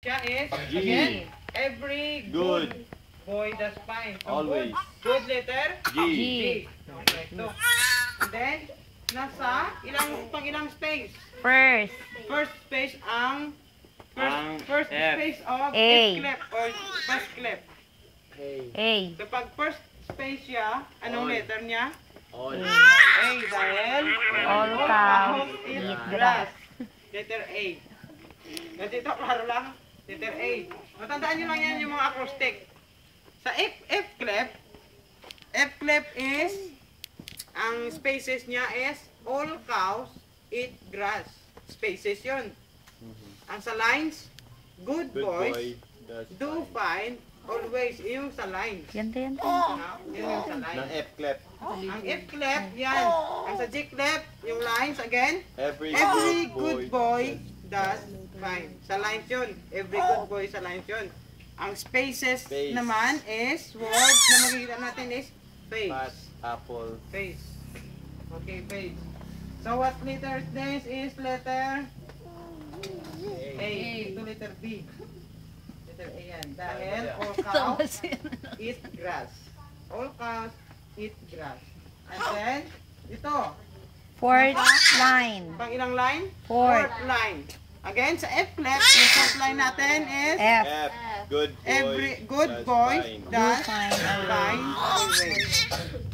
Siya is, G. again, every good boy does fine. So Always. Good letter? G. G. Okay, so, and then, nasa ilang space? First. First space ang first F. space of A. F clef or first clef. A. So pag first space siya, anong On. letter niya? On. A dahil All cows eat eat grass. Letter A. Kasi ito, klaro lang. Letter A. Matandaan nyo lang yan yung mga acrostic. Sa F clef is, ang spaces niya is, all cows eat grass. Spaces yun. Ang sa lines, good Good boys boy. Does do fine. fine always. Yung sa lines. Yan. Yun yung sa Ng lines. F clef. Ang F clef, yan. Ang sa G clef, yung lines again. Every Good boy does fine. Sa lines yun. Every good boy sa lines yun. Ang spaces Space. naman is, word na makikita natin is face. Pass. Apple. Face. Okay, face. So what letter this is letter A. Ito letter B. Letter A yan. Dahil all cows eat grass. All cows eat grass. And then, ito. Fourth line. Pang ilang line? Fourth. Line. Again, sa F clef, yung fourth line natin is F. F. Good boy. every good does boy fine. does fine always. fine always.